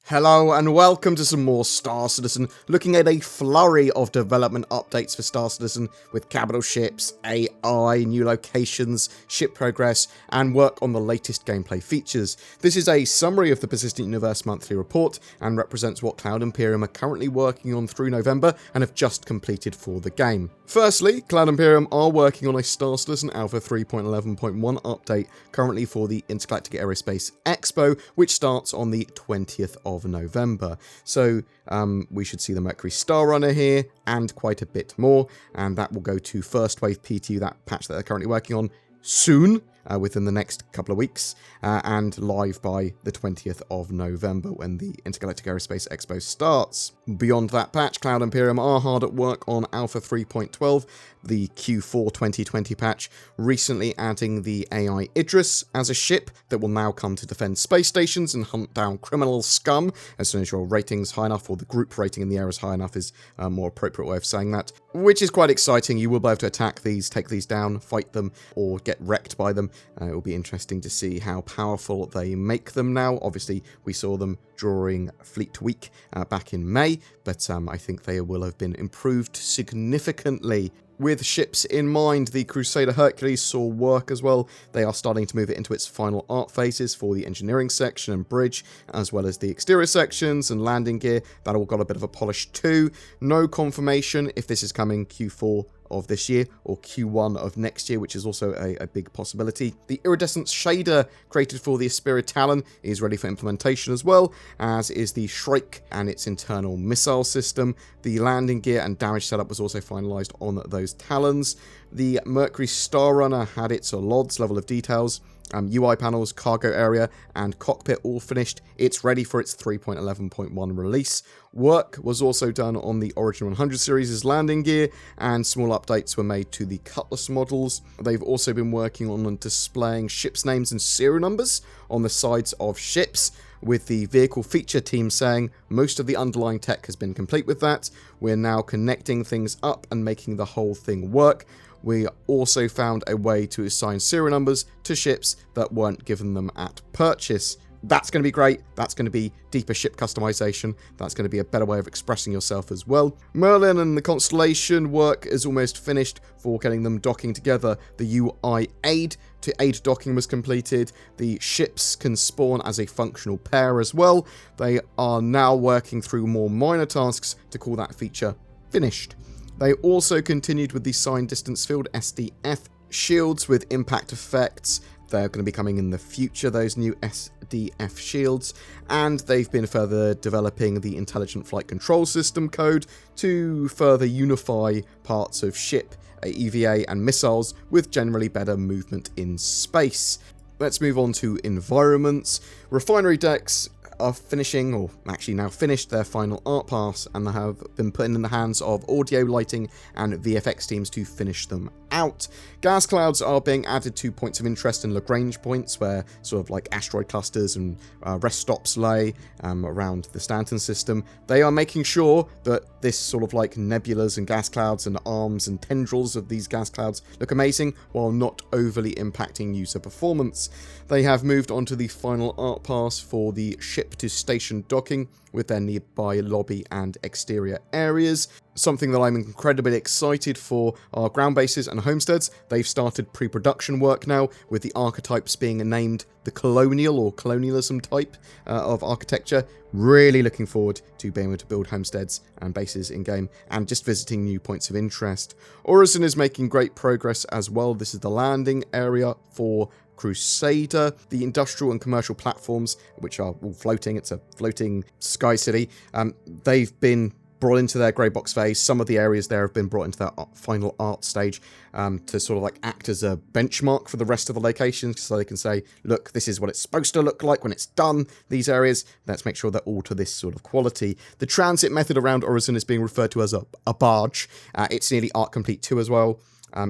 Hello and welcome to some more Star Citizen, looking at a flurry of development updates for Star Citizen with capital ships, AI, new locations, ship progress, and work on the latest gameplay features. This is a summary of the Persistent Universe monthly report and represents what Cloud Imperium are currently working on through November and have just completed for the game. Firstly, Cloud Imperium are working on a Star Citizen Alpha 3.11.1 update currently for the Intergalactic Aerospace Expo, which starts on the 20th of November. So we should see the Mercury Star Runner here and quite a bit more, and that will go to First Wave PTU, that patch that they're currently working on, soon, within the next couple of weeks, and live by the 20th of November when the Intergalactic Aerospace Expo starts. Beyond that patch, Cloud Imperium are hard at work on Alpha 3.12, the Q4 2020 patch, recently adding the AI Idris as a ship that will now come to defend space stations and hunt down criminal scum, as soon as your rating's high enough, or the group rating in the air is high enough is a more appropriate way of saying that, which is quite exciting. You will be able to attack these, take these down, fight them, or get wrecked by them. It will be interesting to see how powerful they make them now. Obviously, we saw them during Fleet Week back in May, but I think they will have been improved significantly. With ships in mind, the Crusader Hercules saw work as well. They are starting to move it into its final art phases for the engineering section and bridge, as well as the exterior sections and landing gear. That all got a bit of a polish too. No confirmation if this is coming Q4 of this year or Q1 of next year, which is also a big possibility. The iridescent shader created for the Aspira Talon is ready for implementation as well, as is the Shrike and its internal missile system. The landing gear and damage setup was also finalized on those Talons. The Mercury Star Runner had its LODS level of details. UI panels, cargo area, and cockpit all finished. It's ready for its 3.11.1 release. Work was also done on the Origin 100 series' landing gear, and small updates were made to the Cutlass models. They've also been working on displaying ships' names and serial numbers on the sides of ships, with the vehicle feature team saying most of the underlying tech has been complete with that. We're now connecting things up and making the whole thing work. We also found a way to assign serial numbers to ships that weren't given them at purchase. That's going to be great. That's going to be deeper ship customization. That's going to be a better way of expressing yourself as well. Merlin and the Constellation work is almost finished for getting them docking together. The UI aid to aid docking was completed. The ships can spawn as a functional pair as well. They are now working through more minor tasks to call that feature finished. They also continued with the Sign Distance Field SDF shields with impact effects. They're going to be coming in the future, those new SDF shields, and they've been further developing the Intelligent Flight Control System code to further unify parts of ship, EVA and missiles with generally better movement in space. Let's move on to environments. Refinery decks are finishing, or actually now finished, their final art pass, and they have been put in the hands of audio, lighting and VFX teams to finish them out. Gas clouds are being added to points of interest and Lagrange points, where sort of like asteroid clusters and rest stops lay around the Stanton system. They are making sure that this sort of like nebulas and gas clouds and arms and tendrils of these gas clouds look amazing while not overly impacting user performance. They have moved on to the final art pass for the ship to station docking with their nearby lobby and exterior areas. Something that I'm incredibly excited for are ground bases and homesteads. They've started pre-production work now, with the archetypes being named the colonial or colonialism type of architecture. Really looking forward to being able to build homesteads and bases in-game, and just visiting new points of interest. Orison is making great progress as well. This is the landing area for Crusader. The industrial and commercial platforms, which are all floating, it's a floating sky city, they've been brought into their grey box phase. Some of the areas there have been brought into their final art stage to sort of like act as a benchmark for the rest of the locations, so they can say, look, this is what it's supposed to look like when it's done, these areas. Let's make sure they're all to this sort of quality. The transit method around Orison is being referred to as a barge. It's nearly art complete too as well.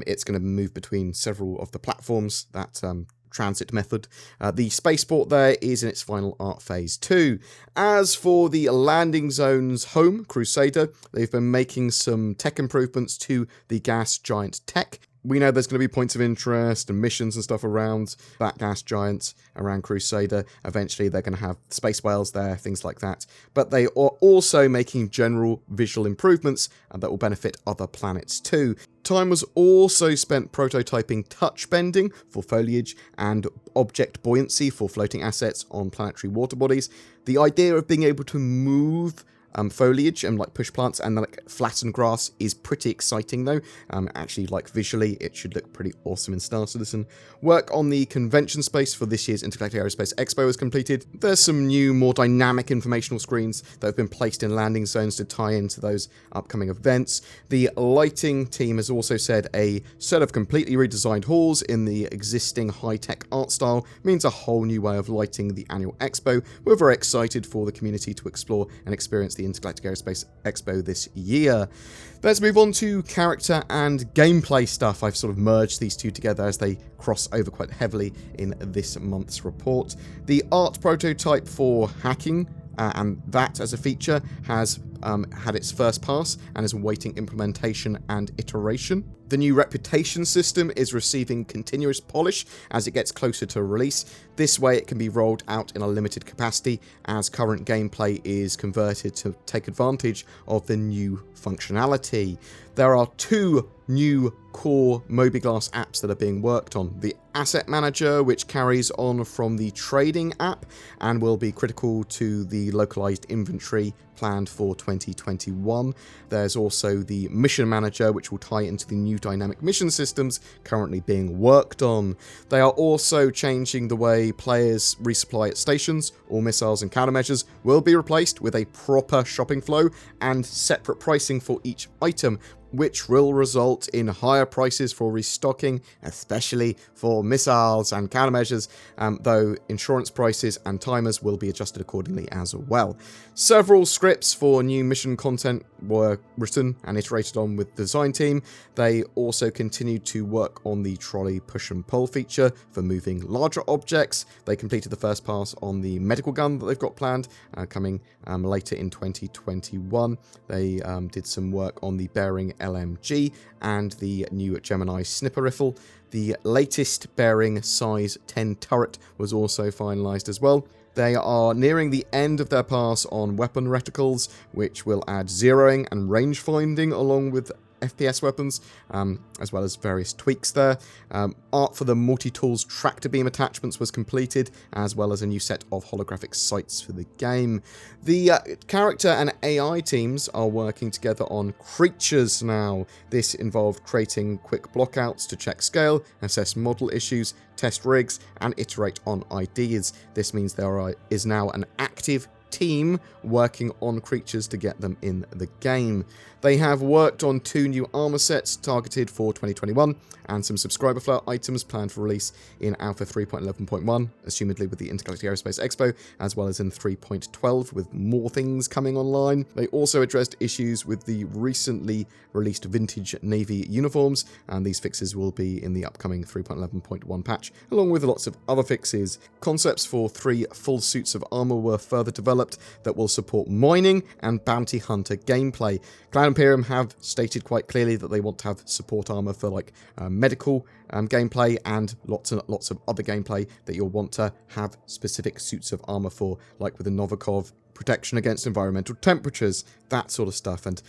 It's going to move between several of the platforms that transit method. The spaceport there is in its final art phase too. As for the landing zone's home, Crusader, they've been making some tech improvements to the gas giant tech. We know there's going to be points of interest and missions and stuff around that gas giant, around Crusader. Eventually they're going to have space whales there, things like that. But they are also making general visual improvements that will benefit other planets too. Time was also spent prototyping touch bending for foliage and object buoyancy for floating assets on planetary water bodies. The idea of being able to move foliage and like push plants and like flatten grass is pretty exciting though. Actually, like visually it should look pretty awesome in Star Citizen. Work on the convention space for this year's Intergalactic Aerospace Expo is completed. There's some new, more dynamic informational screens that have been placed in landing zones to tie into those upcoming events. The lighting team has also said a set of completely redesigned halls in the existing high-tech art style means a whole new way of lighting the annual expo. We're very excited for the community to explore and experience the Intergalactic Aerospace Expo this year. Let's move on to character and gameplay stuff. I've sort of merged these two together as they cross over quite heavily in this month's report. The art prototype for hacking and that as a feature has had its first pass and is awaiting implementation and iteration. The new reputation system is receiving continuous polish as it gets closer to release. This way it can be rolled out in a limited capacity as current gameplay is converted to take advantage of the new functionality. There are two new core mobiGlas apps that are being worked on. The Asset Manager, which carries on from the trading app and will be critical to the localized inventory planned for 2021. There's also the Mission Manager, which will tie into the new dynamic mission systems currently being worked on. They are also changing the way players resupply at stations. All missiles and countermeasures will be replaced with a proper shopping flow and separate pricing for each item, which will result in higher prices for restocking, especially for missiles and countermeasures, though insurance prices and timers will be adjusted accordingly as well. Several scripts for new mission content were written and iterated on with the design team. They also continued to work on the trolley push and pull feature for moving larger objects. They completed the first pass on the medical gun that they've got planned, coming later in 2021. They did some work on the bearing LMG and the new Gemini snipper rifle. The latest bearing size 10 turret was also finalised as well. They are nearing the end of their pass on weapon reticles, which will add zeroing and range finding along with FPS weapons, as well as various tweaks there. Art for the multi-tools tractor beam attachments was completed, as well as a new set of holographic sights for the game. The character and AI teams are working together on creatures now. This involved creating quick blockouts to check scale, assess model issues, test rigs, and iterate on ideas. This means there is now an active team working on creatures to get them in the game. They have worked on 2 new armor sets targeted for 2021 and some subscriber flow items planned for release in Alpha 3.11.1, assumedly with the Intergalactic Aerospace Expo, as well as in 3.12 with more things coming online. They also addressed issues with the recently released vintage Navy uniforms, and these fixes will be in the upcoming 3.11.1 patch, along with lots of other fixes. Concepts for 3 full suits of armor were further developed that will support mining and bounty hunter gameplay. Cloud Imperium have stated quite clearly that they want to have support armor for like medical gameplay and lots of other gameplay that you'll want to have specific suits of armor for, like with the Novikov, protection against environmental temperatures, that sort of stuff. And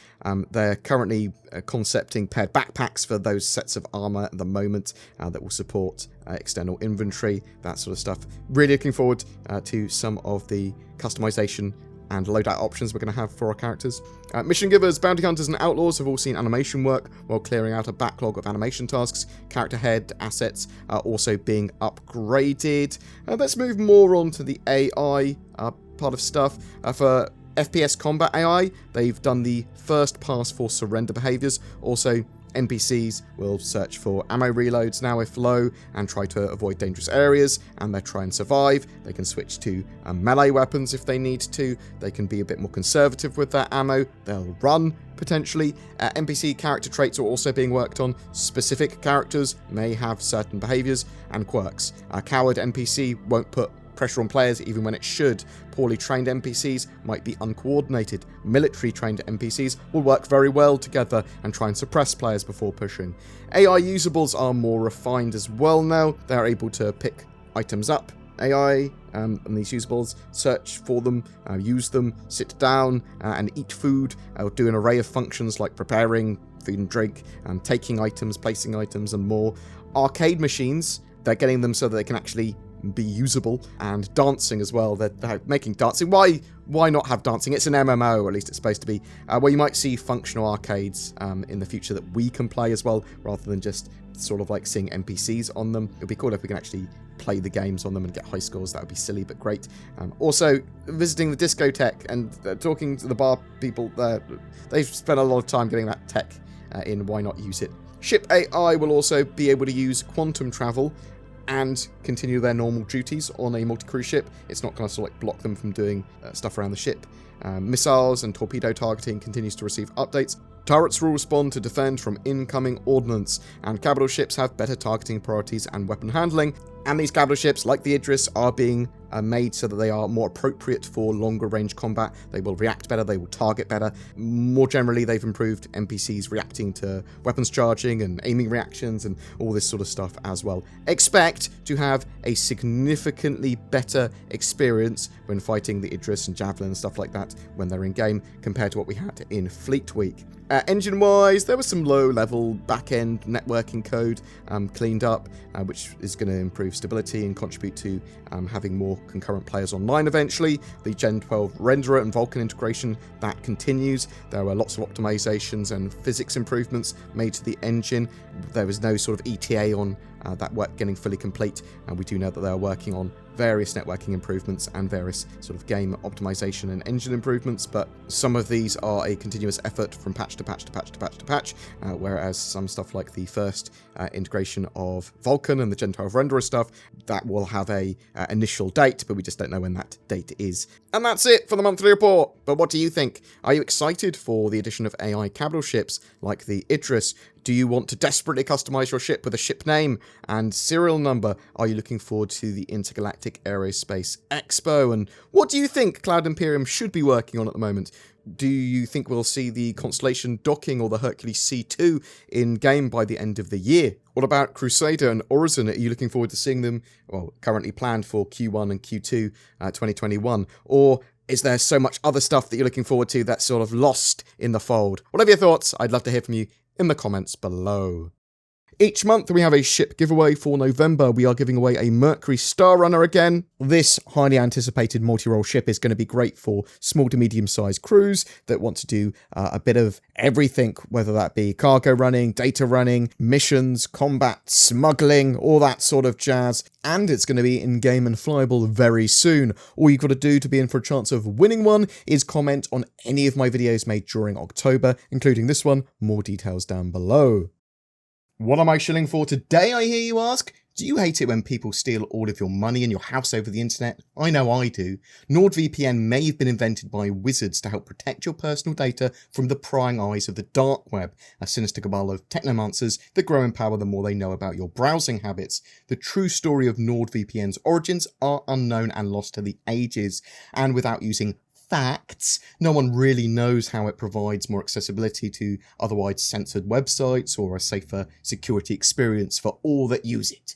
they're currently concepting paired backpacks for those sets of armor at the moment that will support external inventory, that sort of stuff. Really looking forward to some of the customization and loadout options we're going to have for our characters. Mission givers, bounty hunters, and outlaws have all seen animation work while clearing out a backlog of animation tasks. Character head assets are also being upgraded. Let's move more on to the AI part of stuff. For FPS combat AI, they've done the first pass for surrender behaviors. Also, NPCs will search for ammo reloads now if low and try to avoid dangerous areas, and they try and survive. They can switch to melee weapons if they need to. They can be a bit more conservative with their ammo. They'll run, potentially. NPC character traits are also being worked on. Specific characters may have certain behaviors and quirks. A coward NPC won't put pressure on players even when it should. Poorly trained NPCs might be uncoordinated. Military trained NPCs will work very well together and try and suppress players before pushing. AI usables are more refined as well now. They're able to pick items up, AI, and these usables, search for them, use them, sit down and eat food, do an array of functions like preparing food and drink, taking items, placing items, and more. Arcade machines, they're getting them so that they can actually be usable, and dancing as well. They're making dancing. Why not have dancing? It's an MMO, or at least it's supposed to be, where you might see functional arcades in the future that we can play as well, rather than just sort of like seeing NPCs on them. It would be cool if we can actually play the games on them and get high scores. That would be silly, but great. Also, visiting the discotheque and talking to the bar people there. They've spent a lot of time getting that tech in. Why not use it? Ship AI will also be able to use quantum travel and continue their normal duties on a multi-crew ship. It's not going to sort of like block them from doing stuff around the ship. Missiles and torpedo targeting continues to receive updates. Turrets will respond to defend from incoming ordnance, and capital ships have better targeting priorities and weapon handling. And these capital ships, like the Idris, are being made so that they are more appropriate for longer range combat. They will react better, they will target better. More generally, they've improved NPCs reacting to weapons charging and aiming reactions and all this sort of stuff as well. Expect to have a significantly better experience when fighting the Idris and Javelin and stuff like that when they're in game compared to what we had in Fleet Week. Engine-wise, there was some low-level back-end networking code cleaned up, which is going to improve stability and contribute to having more concurrent players online eventually. The Gen 12 renderer and Vulkan integration, that continues. There were lots of optimizations and physics improvements made to the engine. There was no sort of ETA on that work getting fully complete, and we do know that they are working on various networking improvements and various sort of game optimization and engine improvements, but some of these are a continuous effort from patch to patch to patch to patch to patch, whereas some stuff like the first integration of Vulkan and the Gen 12 renderer stuff, that will have a initial date, but we just don't know when that date is. And that's it for the monthly report. But what do you think? Are you excited for the addition of AI capital ships like the Idris? Do you want to desperately customize your ship with a ship name and serial number? Are you looking forward to the Intergalactic Aerospace Expo? And what do you think Cloud Imperium should be working on at the moment? Do you think we'll see the Constellation docking or the Hercules C2 in game by the end of the year? What about Crusader and Horizon? Are you looking forward to seeing them, well, currently planned for Q1 and Q2 2021? Or is there so much other stuff that you're looking forward to that's sort of lost in the fold? Whatever your thoughts, I'd love to hear from you in the comments below. Each month we have a ship giveaway. For November, we are giving away a Mercury Star Runner again. This highly anticipated multi-role ship is going to be great for small to medium-sized crews that want to do a bit of everything, whether that be cargo running, data running, missions, combat, smuggling, all that sort of jazz. And it's going to be in-game and flyable very soon. All you've got to do to be in for a chance of winning one is comment on any of my videos made during October, including this one. More details down below. What am I shilling for today, I hear you ask? Do you hate it when people steal all of your money and your house over the internet? I know I do. NordVPN may have been invented by wizards to help protect your personal data from the prying eyes of the dark web, a sinister cabal of technomancers that grow in power the more they know about your browsing habits. The true story of NordVPN's origins are unknown and lost to the ages, and without using facts, no one really knows how it provides more accessibility to otherwise censored websites or a safer security experience for all that use it.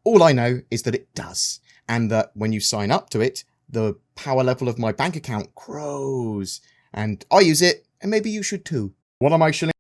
All I know is that it does, and that when you sign up to it, the power level of my bank account grows, and I use it, and maybe you should too. What am I shilling